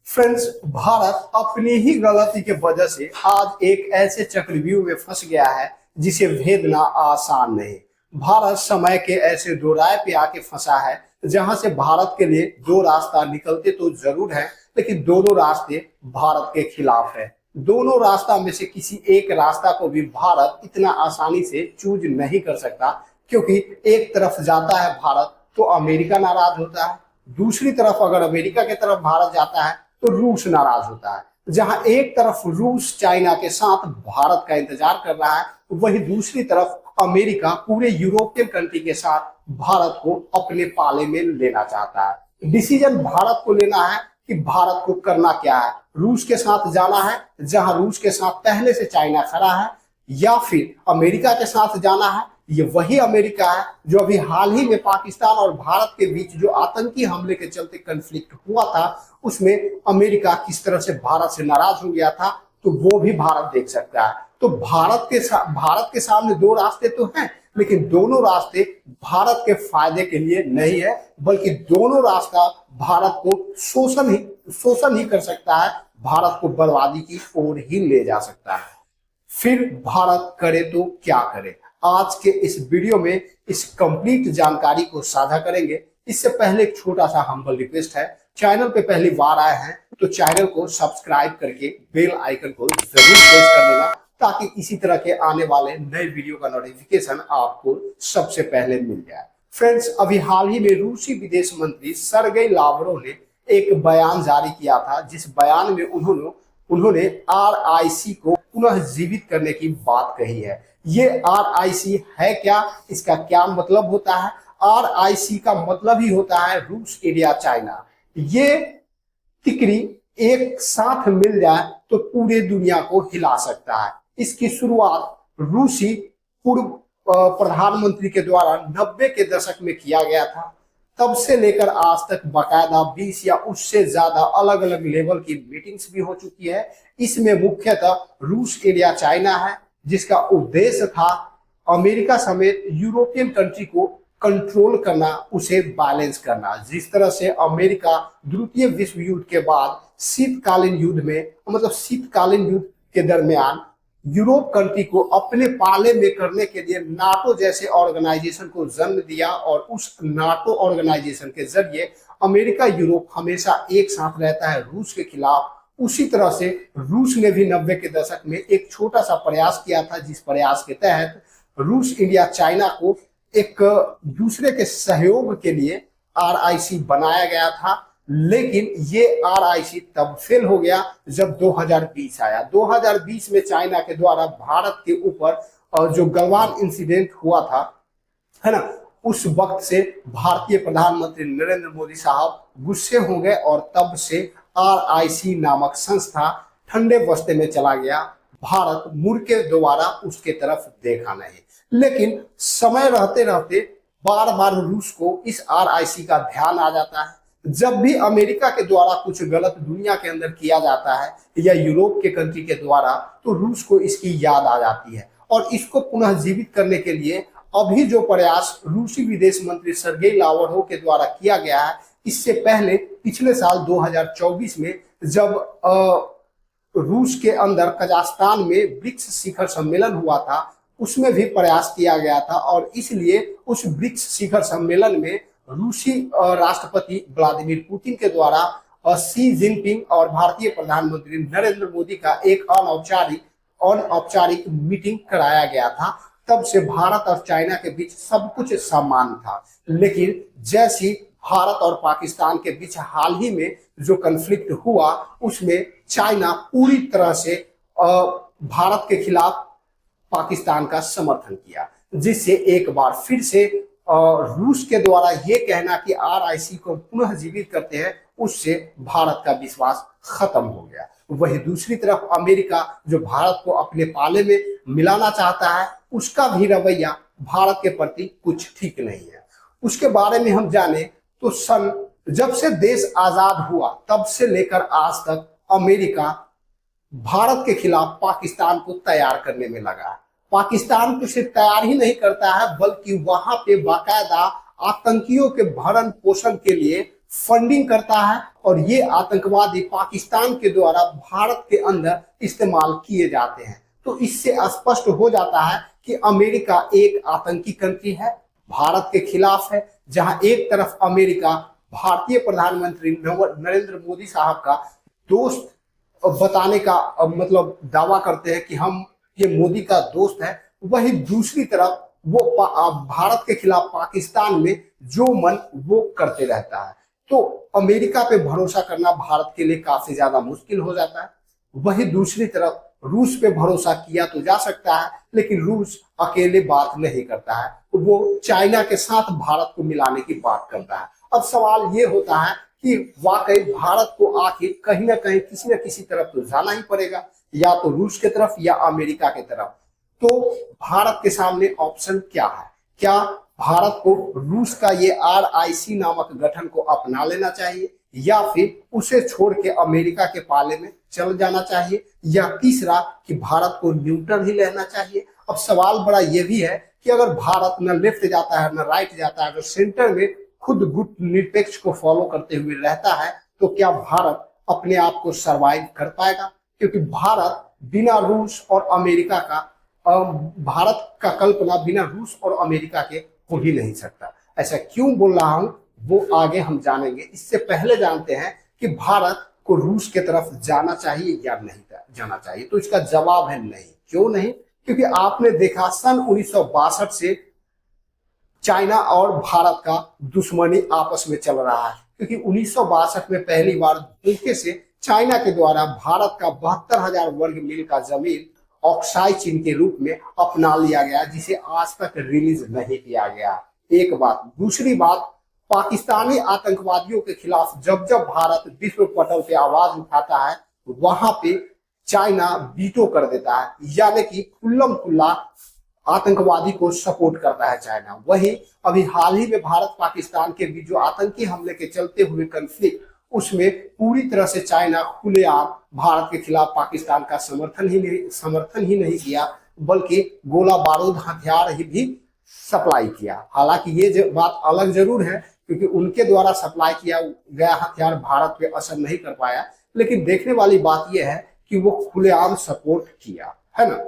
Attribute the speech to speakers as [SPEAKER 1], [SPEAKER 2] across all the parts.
[SPEAKER 1] Friends, Bharat अपनी ही गलती के वजह से आज एक ऐसे चक्रव्यूह में फंस गया है जिसे भेदना आसान नहीं। भारत समय के ऐसे दोराहे पे आके फंसा है जहां से भारत के लिए दो रास्ता निकलते तो जरूर है, लेकिन दोनों रास्ते भारत के खिलाफ है। दोनों रास्ता में से किसी एक रास्ता को भी भारत इतना आसानी से चूज नहीं कर सकता, क्योंकि एक तरफ जाता है भारत तो अमेरिका नाराज होता है, दूसरी तरफ अगर अमेरिका की तरफ भारत जाता है तो रूस नाराज होता है। जहां एक तरफ रूस चाइना के साथ भारत का इंतजार कर रहा है, वही दूसरी तरफ अमेरिका पूरे यूरोपियन कंट्री के साथ भारत को अपने पाले में लेना चाहता है। डिसीजन भारत को लेना है कि भारत को करना क्या है। रूस के साथ जाना है जहां रूस के साथ पहले से चाइना खड़ा है, या फिर अमेरिका के साथ जाना है। ये वही अमेरिका है जो अभी हाल ही में पाकिस्तान और भारत के बीच जो आतंकी हमले के चलते कन्फ्लिक्ट हुआ था, उसमें अमेरिका किस तरह से भारत से नाराज हो गया था, तो वो भी भारत देख सकता है। तो भारत के सामने दो रास्ते तो हैं, लेकिन दोनों रास्ते भारत के फायदे के लिए नहीं है, बल्कि दोनों रास्ता भारत को शोषण ही कर सकता है, भारत को बर्बादी की ओर ही ले जा सकता है। फिर भारत करे तो क्या करे, आज के इस वीडियो में इस कंप्लीट जानकारी को साझा करेंगे। इससे पहले एक छोटा सा हम्बल रिक्वेस्ट है, चैनल पे पहली बार आए हैं तो चैनल को सब्सक्राइब करके बेल आइकन को जरूर प्रेस कर देना, ताकि इसी तरह के आने वाले नए वीडियो का नोटिफिकेशन आपको सबसे पहले मिल जाए। फ्रेंड्स, अभी हाल ही में रूसी विदेश मंत्री सर्गेई लावरोव ने एक बयान जारी किया था, जिस बयान में उन्होंने RIC को पुनः जीवित करने की बात कही है। ये RIC है क्या, इसका क्या मतलब होता है? RIC का मतलब ही होता है रूस, इंडिया, चाइना। ये तिकड़ी एक साथ मिल जाए तो पूरे दुनिया को हिला सकता है। इसकी शुरुआत रूसी पूर्व प्रधानमंत्री के द्वारा 90 के दशक में किया गया था। तब से लेकर आज तक बकायदा 20 या उससे ज्यादा अलग अलग लेवल की मीटिंग्स भी हो चुकी है। इसमें मुख्यतः रूस, इंडिया, चाइना है, जिसका उद्देश्य था अमेरिका समेत यूरोपियन कंट्री को कंट्रोल करना, उसे बैलेंस करना। जिस तरह से अमेरिका द्वितीय विश्व युद्ध के बाद शीतकालीन युद्ध के दरमियान यूरोप कंट्री को अपने पाले में करने के लिए नाटो जैसे ऑर्गेनाइजेशन को जन्म दिया, और उस नाटो ऑर्गेनाइजेशन के जरिए अमेरिका, यूरोप हमेशा एक साथ रहता है रूस के खिलाफ। उसी तरह से रूस ने भी 90 के दशक में एक छोटा सा प्रयास किया था, जिस प्रयास के तहत रूस, इंडिया, चाइना को एक दूसरे के सहयोग के लिए RIC बनाया गया था। लेकिन ये RIC तब फेल हो गया जब 2020 आया। 2020 में चाइना के द्वारा भारत के ऊपर जो गलवान इंसिडेंट हुआ था, है ना, उस वक्त से भारतीय प्रधानमंत्री नरेंद्र मोदी साहब गुस्से हो गए, और तब से RIC नामक संस्था ठंडे बस्ते में चला गया। भारत मुड़ के दोबारा उसके तरफ देखा नहीं। लेकिन समय रहते रहते बार बार रूस को इस RIC का ध्यान आ जाता है। जब भी अमेरिका के द्वारा कुछ गलत दुनिया के अंदर किया जाता है, या यूरोप के कंट्री के द्वारा, तो रूस को इसकी याद आ जाती है। और इसको पुनः जीवित करने के लिए अभी जो प्रयास रूसी विदेश मंत्री सर्गेई लावरोव के द्वारा किया गया है, इससे पहले पिछले साल 2024 में जब रूस के अंदर कजाकिस्तान में ब्रिक्स शिखर सम्मेलन हुआ था, उसमें भी प्रयास किया गया था। और इसलिए उस ब्रिक्स शिखर सम्मेलन में रूसी राष्ट्रपति व्लादिमीर पुतिन के द्वारा शी जिनपिंग और भारतीय प्रधानमंत्री नरेंद्र मोदी का एक अनौपचारिक मीटिंग कराया गया था। तब से भारत और चाइना के बीच सब कुछ समान था। लेकिन जैसी भारत और पाकिस्तान के बीच हाल ही में जो कन्फ्लिक्ट हुआ, उसमें चाइना पूरी तरह से भारत के खिलाफ पाकिस्तान का समर्थन किया, जिससे एक बार फिर से रूस के द्वारा ये कहना कि RIC को पुनः जीवित करते हैं, उससे भारत का विश्वास खत्म हो गया। वही दूसरी तरफ अमेरिका, जो भारत को अपने पाले में मिलाना चाहता है, उसका भी रवैया भारत के प्रति कुछ ठीक नहीं है। उसके बारे में हम जाने तो जब से देश आजाद हुआ तब से लेकर आज तक अमेरिका भारत के खिलाफ पाकिस्तान को तैयार करने में लगा है। पाकिस्तान को सिर्फ तैयार ही नहीं करता है, बल्कि वहां पे बाकायदा आतंकियों के भरण पोषण के लिए फंडिंग करता है और ये आतंकवादी पाकिस्तान के द्वारा भारत के अंदर इस्तेमाल किए जाते हैं। तो इससे स्पष्ट हो जाता है कि अमेरिका एक आतंकी कंट्री है, भारत के खिलाफ है, जहां एक तरफ अमेरिका भारतीय प्रधानमंत्री नरेंद्र मोदी साहब का दोस्त बताने का मतलब दावा करते हैं कि हम ये मोदी का दोस्त है, वही दूसरी तरफ वो भारत के खिलाफ पाकिस्तान में जो मन वो करते रहता है। तो अमेरिका पे भरोसा करना भारत के लिए काफी ज्यादा मुश्किल हो जाता है। वही दूसरी तरफ रूस पे भरोसा किया तो जा सकता है, लेकिन रूस अकेले बात नहीं करता है, वो चाइना के साथ भारत को मिलाने की बात करता है। अब सवाल ये होता है कि वाकई भारत को आखिर कहीं ना कहीं किसी न किसी तरफ तो जाना ही पड़ेगा, या तो रूस के तरफ या अमेरिका के तरफ। तो भारत के सामने ऑप्शन क्या है? क्या भारत को रूस का ये RIC नामक गठन को अपना लेना चाहिए, या फिर उसे छोड़ के अमेरिका के पाले में चल जाना चाहिए, या तीसरा कि भारत को न्यूट्रल ही रहना चाहिए? अब सवाल बड़ा ये भी है कि अगर भारत न लेफ्ट जाता है न राइट जाता है, अगर सेंटर में खुद गुट निरपेक्ष को फॉलो करते हुए रहता है, तो क्या भारत अपने आप को सरवाइव कर पाएगा? क्योंकि भारत बिना रूस और अमेरिका का भारत का कल्पना बिना रूस और अमेरिका के हो ही नहीं सकता। ऐसा क्यों बोल रहा हूं वो आगे हम जानेंगे। इससे पहले जानते हैं कि भारत को रूस के तरफ जाना चाहिए या नहीं जाना चाहिए। तो इसका जवाब है नहीं। क्यों नहीं? क्योंकि आपने देखा सन 1962 से चाइना और भारत का दुश्मनी आपस में चल रहा है, क्योंकि 1962 में पहली बार धोखे से चाइना के द्वारा भारत का 72,000 वर्ग मील का जमीन ऑक्साई चीन के रूप में अपना लिया गया, जिसे आज तक रिलीज नहीं किया गया। एक बात। दूसरी बात, पाकिस्तानी आतंकवादियों के खिलाफ जब जब भारत विश्व पटल पे आवाज उठाता है, वहां पे चाइना वीटो कर देता है, यानी कि खुल्लम खुल्ला आतंकवादी को सपोर्ट करता है चाइना। वही अभी हाल ही में भारत पाकिस्तान के बीच जो आतंकी हमले के चलते हुए कन्फ्लिक्ट, उसमें पूरी तरह से चाइना खुलेआम भारत के खिलाफ पाकिस्तान का समर्थन ही नहीं किया, बल्कि गोला बारूद हथियार ही भी सप्लाई किया। हालांकि ये बात अलग जरूर है, क्योंकि उनके द्वारा सप्लाई किया गया हथियार भारत पे असर नहीं कर पाया, लेकिन देखने वाली बात यह है कि वो खुलेआम सपोर्ट किया, है ना।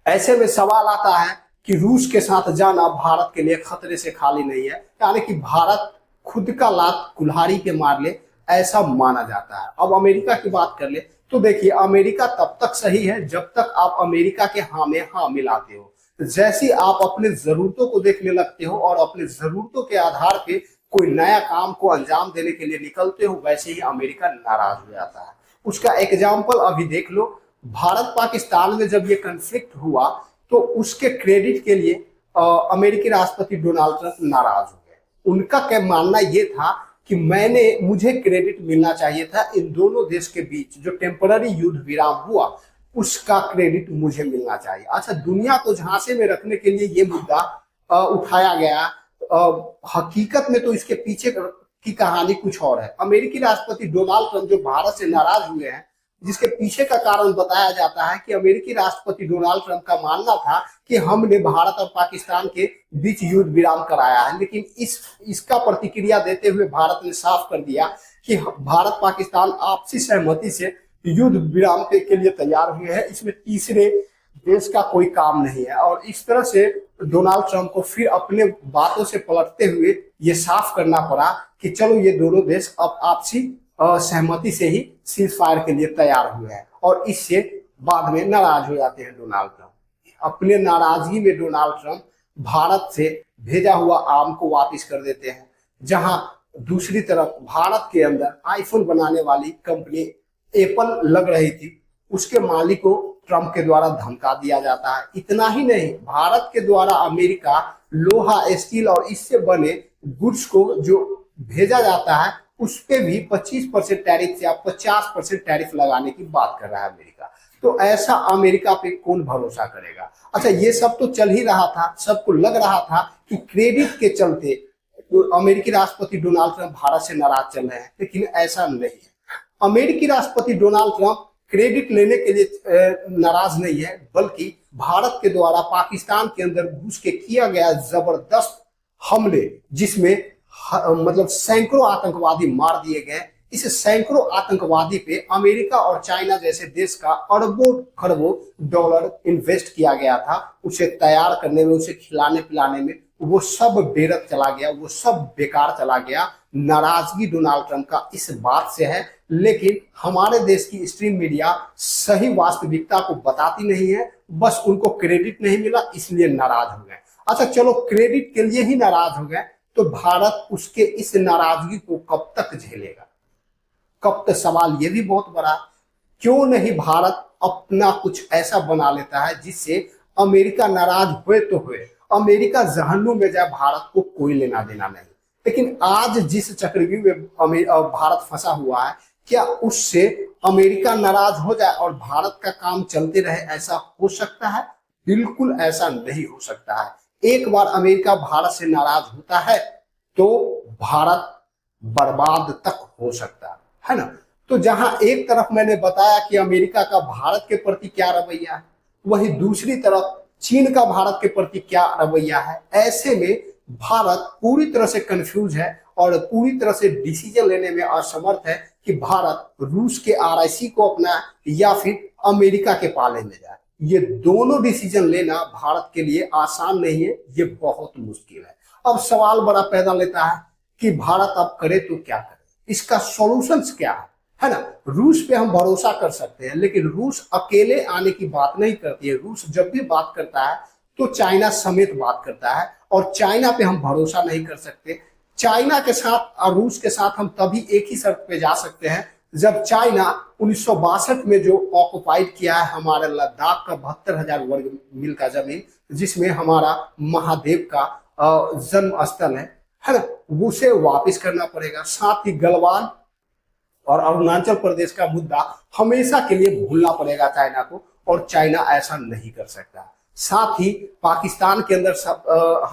[SPEAKER 1] ऐसे में सवाल आता है कि रूस के साथ जाना भारत के लिए खतरे से खाली नहीं है, यानी कि भारत खुद का लात कुल्हाड़ी पे मार ले, ऐसा माना जाता है। अब अमेरिका की बात कर ले तो देखिए, अमेरिका तब तक सही है जब तक आप अमेरिका के हाँ में हाँ मिलाते हो। जैसे आप अपने जरूरतों को देखने लगते हो और अपने जरूरतों के आधार पे कोई नया काम को अंजाम देने के लिए निकलते हो, वैसे ही अमेरिका नाराज हो जाता है। उसका एग्जाम्पल अभी देख लो। भारत पाकिस्तान में जब ये कन्फ्लिक्ट हुआ तो उसके क्रेडिट के लिए अमेरिकी राष्ट्रपति डोनाल्ड ट्रंप नाराज हो गए। उनका क्या मानना ये था कि मुझे क्रेडिट मिलना चाहिए था, इन दोनों देश के बीच जो टेम्पररी युद्ध विराम हुआ उसका क्रेडिट मुझे मिलना चाहिए। अच्छा, दुनिया को झांसे में रखने के लिए ये मुद्दा उठाया गया। हकीकत में तो इसके पीछे की कहानी कुछ और है। अमेरिकी राष्ट्रपति डोनाल्ड ट्रंप जो भारत से नाराज हुए हैं, जिसके पीछे का कारण बताया जाता है कि अमेरिकी राष्ट्रपति डोनाल्ड ट्रंप का मानना था कि हमने भारत और पाकिस्तान के बीच युद्ध विराम कराया है, लेकिन इसका प्रतिक्रिया देते हुए भारत ने साफ कर दिया कि भारत पाकिस्तान आपसी सहमति से युद्ध विराम के लिए तैयार हुए हैं, इसमें तीसरे देश का कोई काम नहीं है। और इस तरह से डोनाल्ड ट्रंप को फिर अपने बातों से पलटते हुए ये साफ करना पड़ा कि चलो ये दोनों देश अब आपसी सहमति से ही सीज फायर के लिए तैयार हुए हैं, और इससे बाद में नाराज हो जाते हैं डोनाल्ड ट्रंप। अपने नाराजगी में डोनाल्ड ट्रंप भारत से भेजा हुआ आम को वापस कर देते हैं। जहां दूसरी तरफ भारत के अंदर आईफोन बनाने वाली कंपनी एप्पल लग रही थी, उसके मालिक को ट्रंप के द्वारा धमका दिया जाता है। इतना ही नहीं, भारत के द्वारा अमेरिका लोहा, स्टील और इससे बने गुड्स को जो भेजा जाता है उस पे भी 25% टैरिफ या 50% टैरिफ लगाने की बात कर रहा है अमेरिका। तो ऐसा अमेरिका पे कौन भरोसा करेगा। अच्छा, ये सब तो चल ही रहा था, सबको लग रहा था कि क्रेडिट के चलते अमेरिकी राष्ट्रपति डोनाल्ड ट्रंप भारत से नाराज चल रहे हैं, लेकिन ऐसा नहीं है। अमेरिकी राष्ट्रपति डोनाल्ड ट्रंप क्रेडिट लेने के लिए नाराज नहीं है, बल्कि भारत के द्वारा पाकिस्तान के अंदर घुस के किया गया जबरदस्त हमले, जिसमें मतलब सैकड़ों आतंकवादी मार दिए गए। इस सैकड़ों आतंकवादी पे अमेरिका और चाइना जैसे देश का अरबों खरबों डॉलर इन्वेस्ट किया गया था, उसे तैयार करने में, उसे खिलाने पिलाने में। वो सब बेरत चला गया, वो सब बेकार चला गया। नाराजगी डोनाल्ड ट्रंप का इस बात से है, लेकिन हमारे देश की स्ट्रीम मीडिया सही वास्तविकता को बताती नहीं है, बस उनको क्रेडिट नहीं मिला इसलिए नाराज हो गए। अच्छा चलो, क्रेडिट के लिए ही नाराज हो गए, तो भारत उसके इस नाराजगी को कब तक झेलेगा? कब तक? सवाल ये भी बहुत बड़ा। क्यों नहीं भारत अपना कुछ ऐसा बना लेता है जिससे अमेरिका नाराज हुए तो हुए, अमेरिका जहन्नुम में जाए, भारत को कोई लेना देना नहीं। लेकिन आज जिस चक्रव्यूह में भारत फंसा हुआ है, क्या उससे अमेरिका नाराज हो जाए और भारत का काम चलते रहे? ऐसा हो सकता है? बिल्कुल ऐसा नहीं हो सकता है। एक बार अमेरिका भारत से नाराज होता है तो भारत बर्बाद तक हो सकता है ना। तो जहां एक तरफ मैंने बताया कि अमेरिका का भारत के प्रति क्या रवैया है, वही दूसरी तरफ चीन का भारत के प्रति क्या रवैया है। ऐसे में भारत पूरी तरह से कंफ्यूज है और पूरी तरह से डिसीजन लेने में असमर्थ है कि भारत रूस के आरआईसी को अपना या फिर अमेरिका के पाले में जाए। ये दोनों डिसीजन लेना भारत के लिए आसान नहीं है, ये बहुत मुश्किल है। अब सवाल बड़ा पैदा लेता है कि भारत अब करे तो क्या करे, इसका सॉल्यूशन क्या है ना। रूस पे हम भरोसा कर सकते हैं, लेकिन रूस अकेले आने की बात नहीं करती है। रूस जब भी बात करता है तो चाइना समेत बात करता है, और चाइना पे हम भरोसा नहीं कर सकते। चाइना के साथ और रूस के साथ हम तभी एक ही शर्त पे जा सकते हैं जब चाइना 1962 में जो ऑक्युपाइड किया है हमारे लद्दाख का 72,000 वर्ग मील का जमीन, जिसमें हमारा महादेव का जन्म स्थल है ना, उसे वापस करना पड़ेगा। साथ ही गलवान और अरुणाचल प्रदेश का मुद्दा हमेशा के लिए भूलना पड़ेगा चाइना को, और चाइना ऐसा नहीं कर सकता। साथ ही पाकिस्तान के अंदर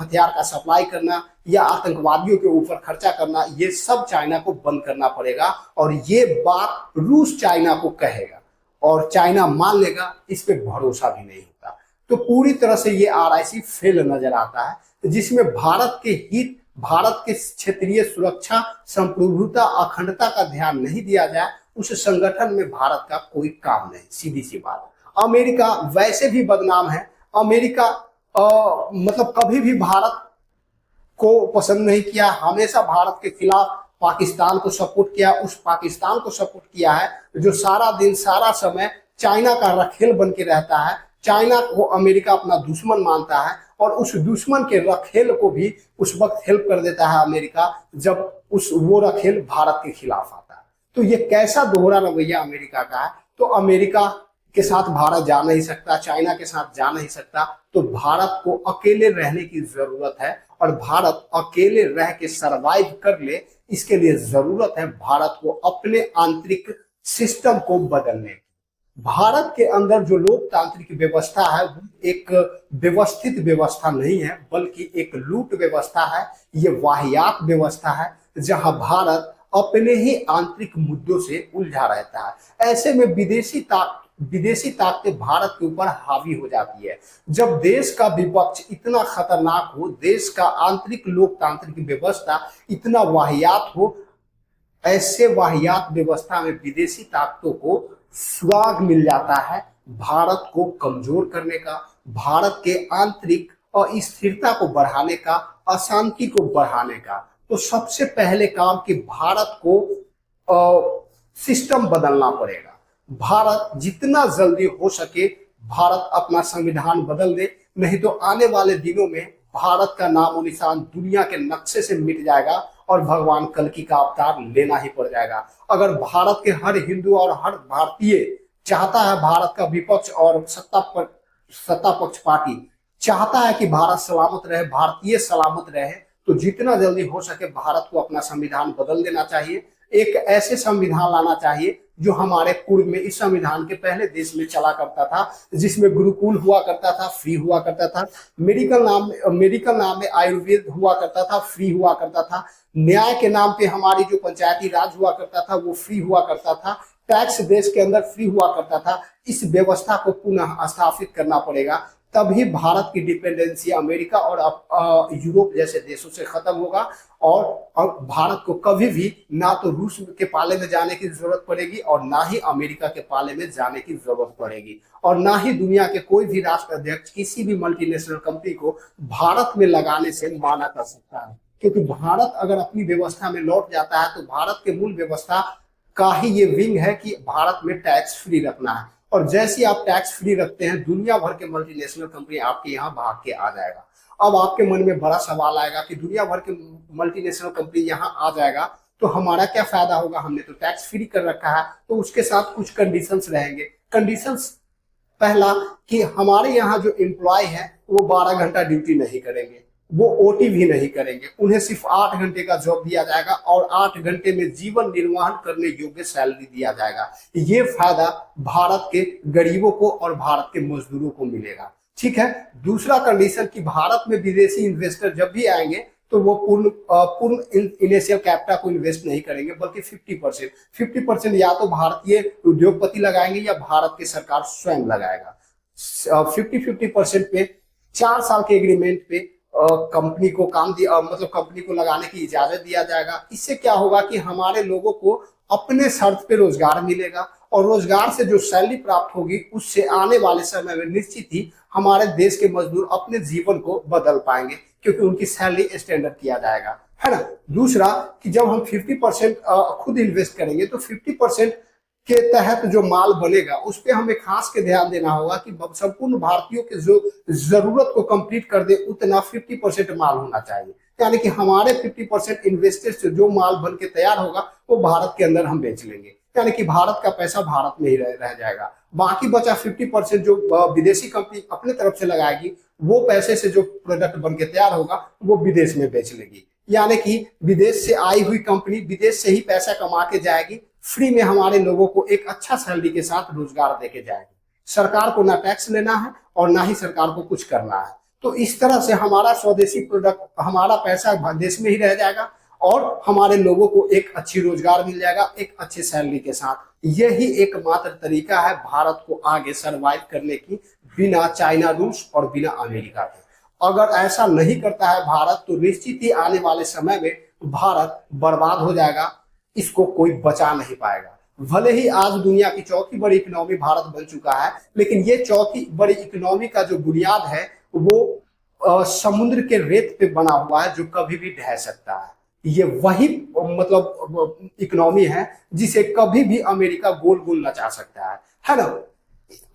[SPEAKER 1] हथियार का सप्लाई करना या आतंकवादियों के ऊपर खर्चा करना, ये सब चाइना को बंद करना पड़ेगा। और ये बात रूस चाइना को कहेगा और चाइना मान लेगा, इस पे भरोसा भी नहीं होता। तो पूरी तरह से ये आरआईसी फेल नजर आता है, जिसमें भारत के हित, भारत के क्षेत्रीय सुरक्षा, संप्रभुता, अखंडता का ध्यान नहीं दिया जाए, उस संगठन में भारत का कोई काम नहीं। सीधी सी बात। अमेरिका वैसे भी बदनाम है। अमेरिका मतलब कभी भी भारत को पसंद नहीं किया, हमेशा भारत के खिलाफ पाकिस्तान को सपोर्ट किया। उस पाकिस्तान को सपोर्ट किया है जो सारा दिन सारा समय चाइना का रखेल बन के रहता है। चाइना को अमेरिका अपना दुश्मन मानता है, और उस दुश्मन के रखेल को भी उस वक्त हेल्प कर देता है अमेरिका, जब वो रखेल भारत के खिलाफ आता है। तो ये कैसा दोहरा रवैया अमेरिका का है। तो अमेरिका के साथ भारत जा नहीं सकता, चाइना के साथ जा नहीं सकता, तो भारत को अकेले रहने की जरूरत है। और भारत अकेले रह के सरवाइव कर ले, इसके लिए जरूरत है भारत को अपने आंतरिक सिस्टम को बदलने की। भारत के अंदर जो लोकतांत्रिक व्यवस्था है वो एक व्यवस्थित व्यवस्था नहीं है, बल्कि एक लूट व्यवस्था है। ये वाहियात व्यवस्था है, जहां भारत अपने ही आंतरिक मुद्दों से उलझा रहता है। ऐसे में विदेशी ताकतें भारत के ऊपर हावी हो जाती है। जब देश का विपक्ष इतना खतरनाक हो, देश का आंतरिक लोकतांत्रिक व्यवस्था इतना वाहियात हो, ऐसे वाहियात व्यवस्था में विदेशी ताकतों को सुराग मिल जाता है भारत को कमजोर करने का, भारत के आंतरिक अस्थिरता को बढ़ाने का, अशांति को बढ़ाने का। तो सबसे पहले काम कि भारत को सिस्टम बदलना पड़ेगा। भारत जितना जल्दी हो सके भारत अपना संविधान बदल दे, नहीं तो आने वाले दिनों में भारत का नामो निशान दुनिया के नक्शे से मिट जाएगा और भगवान कल्कि का अवतार लेना ही पड़ जाएगा। अगर भारत के हर हिंदू और हर भारतीय चाहता है, भारत का विपक्ष और सत्ता पक्ष पार्टी चाहता है कि भारत सलामत रहे, भारतीय सलामत रहे, तो जितना जल्दी हो सके भारत को अपना संविधान बदल देना चाहिए। एक ऐसे संविधान लाना चाहिए जो हमारे पूर्व में इस संविधान के पहले देश में चला करता था, जिसमें गुरुकुल हुआ करता था, फ्री हुआ करता था, मेडिकल नाम में आयुर्वेद हुआ करता था, फ्री हुआ करता था, न्याय के नाम पे हमारी जो पंचायती राज हुआ करता था वो फ्री हुआ करता था, टैक्स देश के अंदर फ्री हुआ करता था। इस व्यवस्था को पुनः स्थापित करना पड़ेगा, तभी भारत की डिपेंडेंसी अमेरिका और यूरोप जैसे देशों से खत्म होगा। और भारत को कभी भी ना तो रूस के पाले में जाने की जरूरत पड़ेगी और ना ही अमेरिका के पाले में जाने की जरूरत पड़ेगी, और ना ही दुनिया के कोई भी राष्ट्र अध्यक्ष किसी भी मल्टीनेशनल कंपनी को भारत में लगाने से माना कर सकता है। क्योंकि भारत अगर अपनी व्यवस्था में लौट जाता है तो भारत के मूल व्यवस्था का ही ये विंग है कि भारत में टैक्स फ्री रखना है, और जैसे ही आप टैक्स फ्री रखते हैं दुनिया भर के मल्टीनेशनल कंपनी आपके यहाँ भाग के आ जाएगा। अब आपके मन में बड़ा सवाल आएगा कि दुनिया भर के मल्टीनेशनल कंपनी यहाँ आ जाएगा तो हमारा क्या फायदा होगा, हमने तो टैक्स फ्री कर रखा है। तो उसके साथ कुछ कंडीशंस रहेंगे। कंडीशंस पहला कि हमारे यहाँ जो एम्प्लॉय है वो 12 घंटा ड्यूटी नहीं करेंगे, वो ओटी भी नहीं करेंगे, उन्हें सिर्फ 8 घंटे का जॉब दिया जाएगा और 8 घंटे में जीवन निर्वाह करने योग्य सैलरी दिया जाएगा। ये फायदा भारत के गरीबों को और भारत के मजदूरों को मिलेगा। ठीक है। दूसरा कंडीशन कि भारत में विदेशी इन्वेस्टर जब भी आएंगे तो वो पूर्ण इनिशियल कैपिटल को इन्वेस्ट नहीं करेंगे, बल्कि 50% या तो भारतीय उद्योगपति लगाएंगे या भारत की सरकार स्वयं लगाएगा। 50% पे 4 साल के एग्रीमेंट पे कंपनी को कंपनी को लगाने की इजाजत दिया जाएगा। इससे क्या होगा कि हमारे लोगों को अपने शर्त पे रोजगार मिलेगा, और रोजगार से जो सैलरी प्राप्त होगी उससे आने वाले समय में निश्चित ही हमारे देश के मजदूर अपने जीवन को बदल पाएंगे, क्योंकि उनकी सैलरी स्टैंडर्ड किया जाएगा, है ना। दूसरा कि जब हम 50% खुद इन्वेस्ट करेंगे तो 50% के तहत जो माल बनेगा उस पर हमें खास के ध्यान देना होगा कि संपूर्ण भारतीयों के जो जरूरत को कंप्लीट कर दे उतना 50% माल होना चाहिए। यानी कि हमारे 50% इन्वेस्टर से जो माल बन के तैयार होगा वो भारत के अंदर हम बेच लेंगे, यानी कि भारत का पैसा भारत में ही रह जाएगा। बाकी बचा 50% जो विदेशी कंपनी अपने तरफ से लगाएगी वो पैसे से जो प्रोडक्ट बन के तैयार होगा वो विदेश में बेच लेगी। यानी कि विदेश से आई हुई कंपनी विदेश से ही पैसा कमा के जाएगी, फ्री में हमारे लोगों को एक अच्छा सैलरी के साथ रोजगार देके जाएगी। सरकार को ना टैक्स लेना है और ना ही सरकार को कुछ करना है। तो इस तरह से हमारा स्वदेशी प्रोडक्ट, हमारा पैसा देश में ही रह जाएगा और हमारे लोगों को एक अच्छी रोजगार मिल जाएगा एक अच्छे सैलरी के साथ। यही एकमात्र तरीका है भारत को आगे सरवाइव करने की, बिना चाइना, रूस और बिना अमेरिका के। अगर ऐसा नहीं करता है भारत तो निश्चित ही आने वाले समय में भारत बर्बाद हो जाएगा, इसको कोई बचा नहीं पाएगा। भले ही आज दुनिया की चौथी बड़ी इकोनॉमी भारत बन चुका है, लेकिन ये चौथी बड़ी इकोनॉमी का जो बुनियाद है वो समुद्र के रेत पे बना हुआ है जो कभी भी ढह सकता है। ये वही इकोनॉमी है जिसे कभी भी अमेरिका गोल गोल नचा सकता है ना।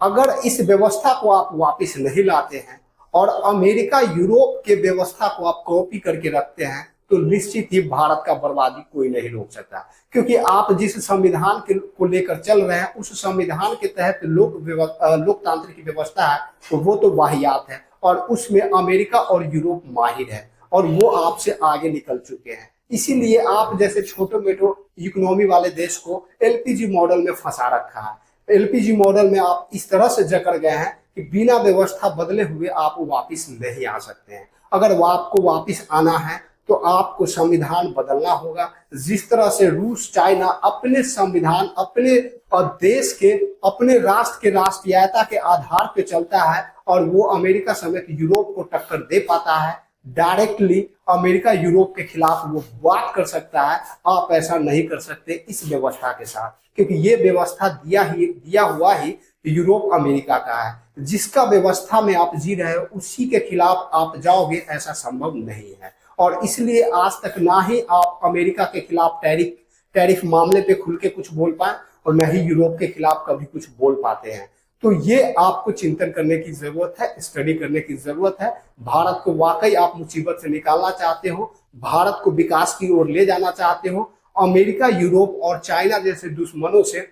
[SPEAKER 1] अगर इस व्यवस्था को आप वापस नहीं लाते हैं और अमेरिका यूरोप के व्यवस्था को आप कॉपी करके रखते हैं तो निश्चित ही भारत का बर्बादी कोई नहीं रोक सकता, क्योंकि आप जिस संविधान को लेकर चल रहे हैं उस संविधान के तहत लोकतांत्रिक व्यवस्था है तो वो तो वाहियात है, और उसमें अमेरिका और यूरोप माहिर है और वो आपसे आगे निकल चुके हैं। इसीलिए आप जैसे छोटे मोटे इकोनॉमी वाले देश को एलपीजी मॉडल में फंसा रखा है। एलपीजी मॉडल में आप इस तरह से जकड़ गए हैं कि बिना व्यवस्था बदले हुए आप वापिस नहीं आ सकते हैं। अगर वो आपको वापिस आना है तो आपको संविधान बदलना होगा। जिस तरह से रूस, चाइना अपने संविधान, अपने देश के, अपने राष्ट्र के राष्ट्रीयता के आधार पे चलता है और वो अमेरिका समेत यूरोप को टक्कर दे पाता है, डायरेक्टली अमेरिका यूरोप के खिलाफ वो बात कर सकता है, आप ऐसा नहीं कर सकते इस व्यवस्था के साथ, क्योंकि ये व्यवस्था दिया हुआ ही यूरोप अमेरिका का है। जिसका व्यवस्था में आप जी रहे हो उसी के खिलाफ आप जाओगे, ऐसा संभव नहीं है। और इसलिए आज तक ना ही आप अमेरिका के खिलाफ टैरिफ मामले पे खुल के कुछ बोल पाए और न ही यूरोप के खिलाफ कभी कुछ बोल पाते हैं। तो ये आपको चिंतन करने की जरूरत है, स्टडी करने की जरूरत है। भारत को वाकई आप मुसीबत से निकालना चाहते हो, भारत को विकास की ओर ले जाना चाहते हो, अमेरिका, यूरोप और चाइना जैसे दुश्मनों से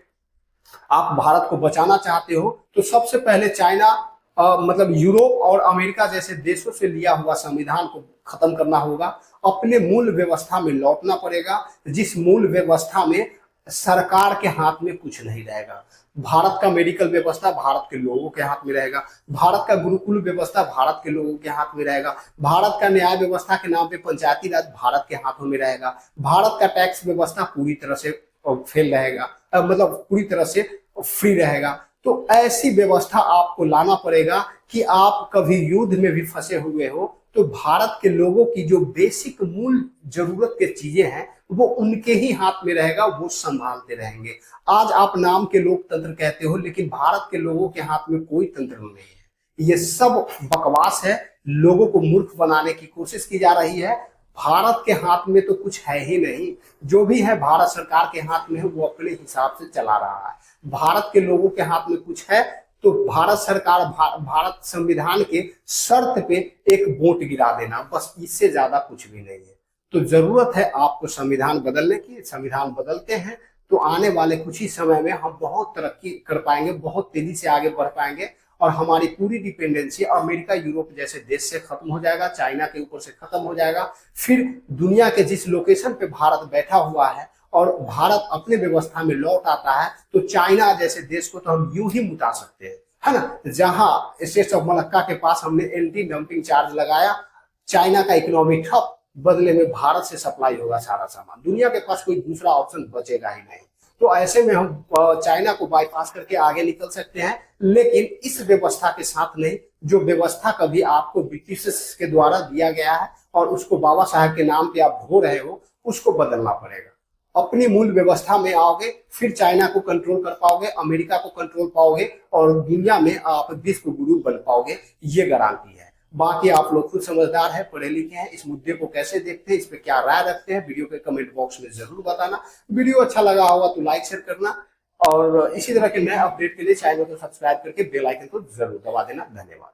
[SPEAKER 1] आप भारत को बचाना चाहते हो, तो सबसे पहले यूरोप और अमेरिका जैसे देशों से लिया हुआ संविधान को खत्म करना होगा। अपने मूल व्यवस्था में लौटना पड़ेगा, जिस मूल व्यवस्था में सरकार के हाथ में कुछ नहीं रहेगा। भारत का मेडिकल व्यवस्था भारत के लोगों के हाथ में रहेगा, भारत का गुरुकुल व्यवस्था भारत के लोगों के हाथ में रहेगा, भारत का न्याय व्यवस्था के नाम पे पंचायती राज भारत के हाथों में रहेगा, भारत का टैक्स व्यवस्था पूरी तरह से फेल रहेगा, पूरी तरह से फ्री रहेगा। तो ऐसी व्यवस्था आपको लाना पड़ेगा कि आप कभी युद्ध में भी फंसे हुए हो तो भारत के लोगों की जो बेसिक मूल जरूरत के चीजें हैं वो उनके ही हाथ में रहेगा, वो संभालते रहेंगे। आज आप नाम के लोकतंत्र कहते हो, लेकिन भारत के लोगों के हाथ में कोई तंत्र नहीं है। ये सब बकवास है, लोगों को मूर्ख बनाने की कोशिश की जा रही है। भारत के हाथ में तो कुछ है ही नहीं, जो भी है भारत सरकार के हाथ में है, वो अपने हिसाब से चला रहा है। भारत के लोगों के हाथ में कुछ है तो भारत सरकार भारत संविधान के शर्त पे एक वोट गिरा देना, बस इससे ज्यादा कुछ भी नहीं है। तो जरूरत है आपको संविधान बदलने की। संविधान बदलते हैं तो आने वाले कुछ ही समय में हम बहुत तरक्की कर पाएंगे, बहुत तेजी से आगे बढ़ पाएंगे और हमारी पूरी डिपेंडेंसी अमेरिका यूरोप जैसे देश से खत्म हो जाएगा, चाइना के ऊपर से खत्म हो जाएगा। फिर दुनिया के जिस लोकेशन पे भारत बैठा हुआ है और भारत अपने व्यवस्था में लौट आता है तो चाइना जैसे देश को तो हम यूं ही मुता सकते हैं, है ना। जहां स्टेट्स ऑफ मलक्का के पास हमने एंटी डंपिंग चार्ज लगाया, चाइना का इकोनॉमी ठप, बदले में भारत से सप्लाई होगा सारा सामान, दुनिया के पास कोई दूसरा ऑप्शन बचेगा ही नहीं। तो ऐसे में हम चाइना को बाईपास करके आगे निकल सकते हैं, लेकिन इस व्यवस्था के साथ नहीं जो व्यवस्था कभी आपको ब्रिटिश के द्वारा दिया गया है और उसको बाबा साहब के नाम पे आप धो रहे हो, उसको बदलना पड़ेगा। अपनी मूल व्यवस्था में आओगे फिर चाइना को कंट्रोल कर पाओगे, अमेरिका को कंट्रोल पाओगे और दुनिया में आप विश्व गुरु बन पाओगे, ये गारंटी है। बाकी आप लोग खुद समझदार है, पढ़े लिखे हैं, इस मुद्दे को कैसे देखते हैं, इस पे क्या राय रखते हैं, वीडियो के कमेंट बॉक्स में जरूर बताना। वीडियो अच्छा लगा होगा तो लाइक शेयर करना और इसी तरह के नए अपडेट के लिए चैनल को सब्सक्राइब करके बेल आइकन को जरूर दबा देना। धन्यवाद।